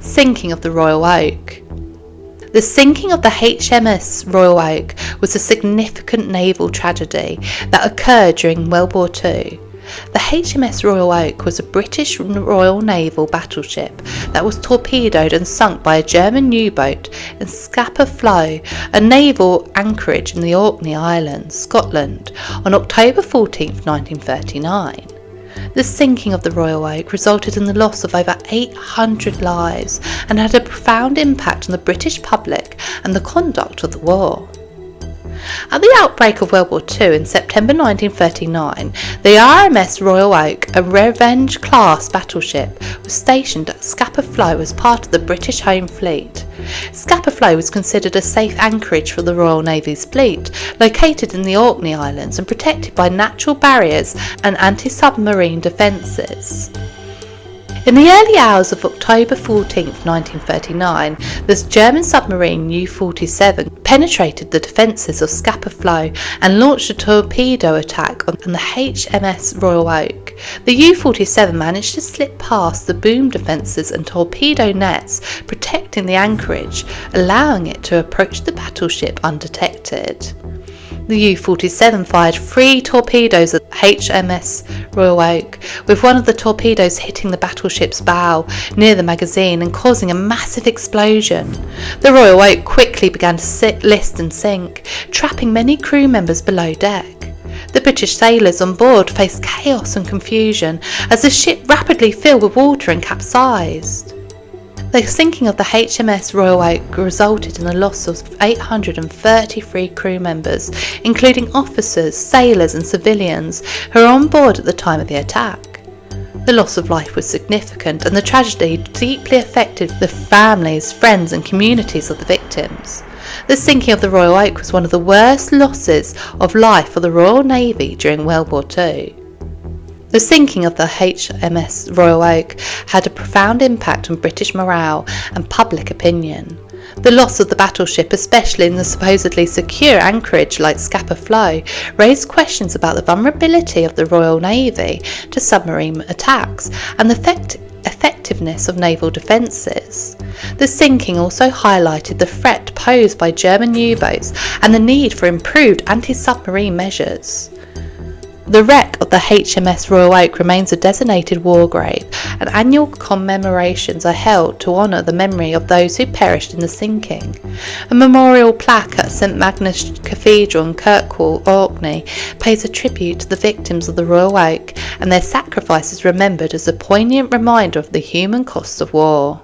Sinking of the Royal Oak. The sinking of the HMS Royal Oak was a significant naval tragedy that occurred during World War II. The HMS Royal Oak was a British Royal Naval battleship that was torpedoed and sunk by a German U-boat in Scapa Flow, a naval anchorage in the Orkney Islands, Scotland, on October 14, 1939. The sinking of the Royal Oak resulted in the loss of over 800 lives and had a profound impact on the British public and the conduct of the war. At the outbreak of World War II in September 1939, the RMS Royal Oak, a Revenge-class battleship, was stationed at Scapa Flow as part of the British Home Fleet. Scapa Flow was considered a safe anchorage for the Royal Navy's fleet, located in the Orkney Islands and protected by natural barriers and anti-submarine defences. In the early hours of October 14, 1939, the German submarine U-47 penetrated the defences of Scapa Flow and launched a torpedo attack on the HMS Royal Oak. The U-47 managed to slip past the boom defences and torpedo nets protecting the anchorage, allowing it to approach the battleship undetected. The U-47 fired 3 torpedoes at HMS Royal Oak, with one of the torpedoes hitting the battleship's bow near the magazine and causing a massive explosion. The Royal Oak quickly began to list and sink, trapping many crew members below deck. The British sailors on board faced chaos and confusion as the ship rapidly filled with water and capsized. The sinking of the HMS Royal Oak resulted in the loss of 833 crew members, including officers, sailors and civilians who were on board at the time of the attack. The loss of life was significant and the tragedy deeply affected the families, friends and communities of the victims. The sinking of the Royal Oak was one of the worst losses of life for the Royal Navy during World War II. The sinking of the HMS Royal Oak had a profound impact on British morale and public opinion. The loss of the battleship, especially in the supposedly secure anchorage like Scapa Flow, raised questions about the vulnerability of the Royal Navy to submarine attacks and the effectiveness of naval defences. The sinking also highlighted the threat posed by German U-boats and the need for improved anti-submarine measures. The wreck of the HMS Royal Oak remains a designated war grave, and annual commemorations are held to honour the memory of those who perished in the sinking. A memorial plaque at St Magnus Cathedral in Kirkwall, Orkney, pays a tribute to the victims of the Royal Oak, and their sacrifices remembered as a poignant reminder of the human cost of war.